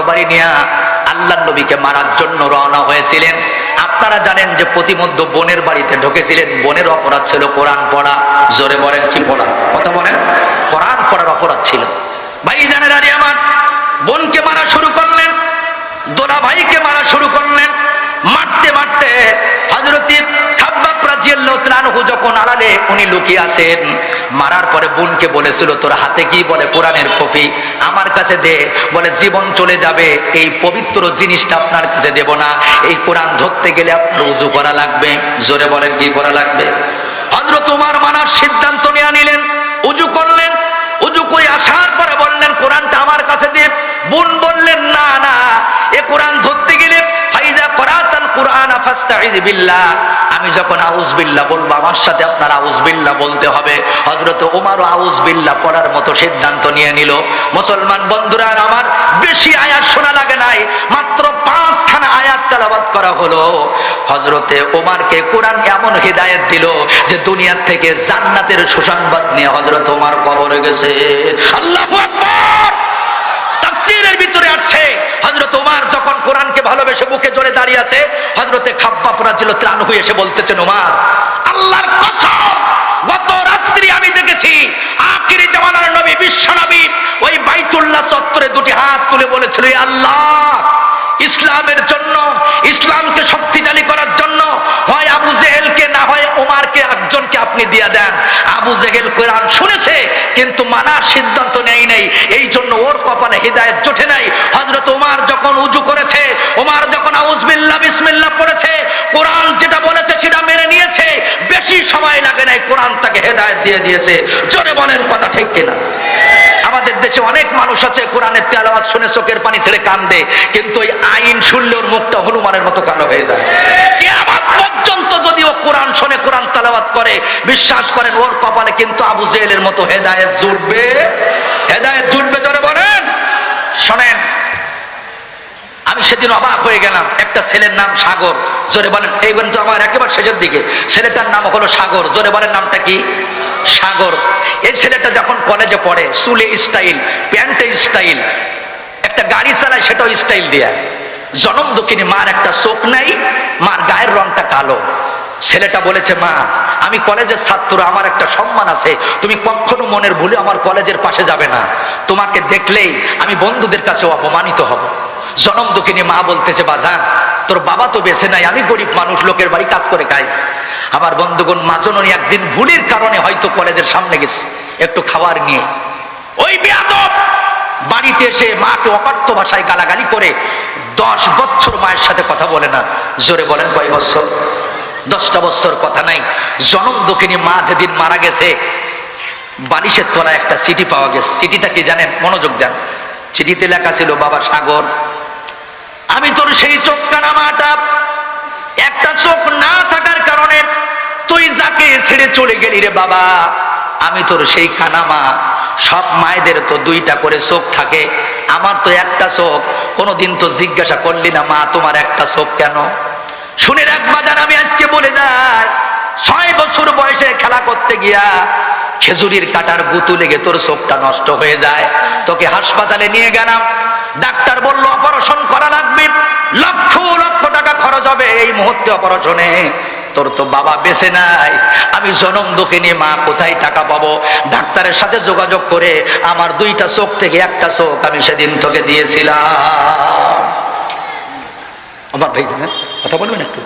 তরবারি নিয়ে আল্লাহর নবীকে মারার জন্য রওনা হয়েছিলেন। আপনারা জানেন যে প্রতিমধ্যে বোনের বাড়িতে ঢুকেছিলেন। বোনের অপরাধ ছিল কোরআন পড়া। জোরে বলেন কি পড়া? কথা বলেন। কোরআন পড়ার অপরাধ ছিল। ভাইজানেরা আমার, বোনকে মারা শুরু করলেন, দোলা ভাইকে মারা শুরু করলেন। মারতে মারতে হযরত খাব্বাব রাদিয়াল্লাহু তাআলা আনহু যখন আড়ালে উনি লুকিয়ে আছেন, মারার পরে বোনকে বলেছিল তোর হাতে কি? বলে কোরআনের কপি, আমার কাছে দে। বলে জীবন চলে যাবে, এই পবিত্র জিনিসটা আপনার কাছে দেব না। এই কোরআন ধরতে গেলে আপনার উযু করা লাগবে। জোরে বলেন কি করা লাগবে? হযরত ওমর মানার সিদ্ধান্ত নিয়ে নিলেন, উযু করলেন। উযু করে আসার পরে বললেন কোরআনটা আমার কাছে দে। বোন বললেন না না, এ কোরআন ধরতে গেলে ফাইজা করাতাল কুরআন ফাস্তাইজ বিল্লাহ, আমি যখন আউজ বিল্লাহ বলবো আমার সাথে আপনার আউজ বিল্লাহ বলতে হবে। হযরত ওমর আউজ বিল্লাহ পড়ার মতো সিদ্ধান্ত নিয়ে নিল। মুসলমান বন্ধুরা আমার, বেশি আয়াত শোনা লাগে নাই, মাত্র 5খানা আয়াত তেলাওয়াত করা হলো। হযরতে ওমরকে কোরআন এমন হিদায়াত দিল যে দুনিয়া থেকে জান্নাতের সুসংবাদ নিয়ে হযরত ওমর কবরে গেছে। আল্লাহু আকবার। তাফসীরের ভিতরে আসছে হযরত ওমর যখন কোরআনকে ভালোবেসে বুকে জড়ে দাঁড়িয়ে আছে, হযরতে খাব্বাব রাদিয়াল্লাহু তাআলা আনহু এসে বলতেছেন ওমর, আল্লাহর কসম গত রাত্রি আমি দেখেছি আখিরি জামানার নবী বিশ্ব নবী ওই বাইতুল্লাহ চত্বরে দুটি হাত তুলে বলেছিল, হে আল্লাহ, ইসলামের জন্য, ইসলামকে শক্তিশালী করার জন্য হয় আবু জেহেলকে না হয় ওমরকে একজনকে আপনি দিয়ে দেন। আবু জেহেল কোরআন শুনেছে কিন্তু মানার সিদ্ধান্ত নেই নাই, এই জন্য ওর কপালে হিদায়াত জোটে নাই। হযরত ওমর যখন উযু করেছে, ওমর যখন আউযু বিল্লাহ বিসমিল্লাহ পড়েছে, কোরআন যেটা বলেছে সেটা মেনে নিয়েছে, বেশি সময় লাগে নাই, কোরআন তাকে হিদায়াত দিয়ে দিয়েছে। জোরে বলেন কথা ঠিক কিনা? আমাদের দেশে অনেক মানুষ আছে কোরআনের তেলাওয়াত শুনে চোখের পানি ছেড়ে কান্দে, কিন্তু ওই আইন শুনলে ওর মুখটা হনুমানের মতো কালো হয়ে যায়। কিয়ামত পর্যন্ত যদি ও কোরআন শুনে, কোরআন তেলাওয়াত করে, বিশ্বাস করেন ওর কপালে কিন্তু আবু জেহেলের মতো হেদায়েত জুটবে। হেদায়েত জুটবে। জোরে বলেন। শোনেন, আমি সেদিন অবাক হয়ে গেলাম। একটা ছেলের নাম সাগর। জোরে বলেন। এই কিন্তু আমার একেবারে শেষের দিকে। ছেলেটার নাম হলো সাগর। জোরে বলেন নামটা কি? সাগর। এই ছেলেটা যখন কলেজে পড়ে, চুলে স্টাইল, প্যান্টে স্টাইল, একটা গাড়ি চালায় সেটাও স্টাইল দিয়া। জনম দুঃখিনী, মার একটা চোখ নাই, মার গায়ের রংটা কালো। ছেলেটা বলেছে, মা আমি কলেজের ছাত্র, আমার একটা সম্মান আছে, তুমি কখনো মনের ভুলে আমার কলেজের পাশে যাবে না, তোমাকে দেখলেই আমি বন্ধুদের কাছে অপমানিত হব। জনম দুঃখিনী মা বলতেছে, বাজান তোর বাবা তো বেঁচে নাই, আমি গরিব মানুষ, লোকের বাড়ি কাজ করে খাই। আমার বন্ধুগণ, মা জননী একদিন ভুলের কারণে হয়তো কলেজের সামনে গেছে একটু খাবার নিয়ে, ওই বেয়াদব বাড়িতে এসে মাকে অকথ্য ভাষায় গালাগালি করে 10 বছর মায়ের সাথে কথা বলে না। জোরে বলেন কয় বছর? 10টা বছর কথা নাই। জনম দুঃখিনী মা যেদিন মারা গেছে, বালিশের তলায় একটা চিঠি পাওয়া গেছে। চিঠিটা কি জানেন? মনোযোগ দেন। চিঠিতে লেখা ছিল, বাবা সাগর, আমি তোর সেই চোখ কানা মাটা, একটা চোখ না থাকার কারণে তুই যাকে ছেড়ে চলে গেলি রে বাবা, আমি তোর সেই কানা মা। সব মায়েদের তো 2টা করে চোখ থাকে, আমার তো একটা চোখ। কোনোদিন তো জিজ্ঞাসা করলি না, মা তোমার একটা চোখ কেন? শুনে রাখ বাজার, আমি আজকে বলে যাই, 6 বছর বয়সে খেলা করতে গিয়া খেজুরির কাটার গুতু লেগে তোর চোখটা নষ্ট হয়ে যায়। তোকে হাসপাতালে নিয়ে গেলাম, ডাক্তার বলল অপারেশন করা লাগবে, লক্ষ লক্ষ টাকা খরচ হবে এই মুহূর্তে অপারেশনে। তোর তো বাবা বেঁচে নাই, আমি জনম দুঃখিনী মা কোথায় টাকা পাবো? ডাক্তারের সাথে যোগাযোগ করে আমার 2টা চোখ থেকে একটা চোখ আমি সেদিন তোকে দিয়েছিলাম। আমার ভাই জানেন, কথা বলবেন একটু?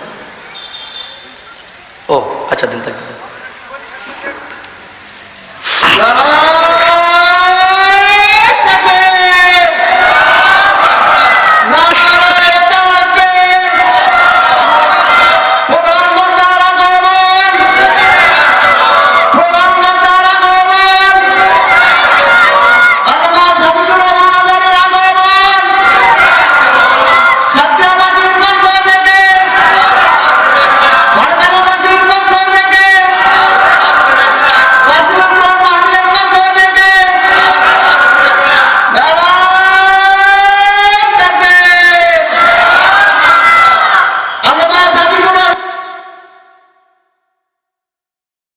ও আচ্ছা, দিন থাকবে।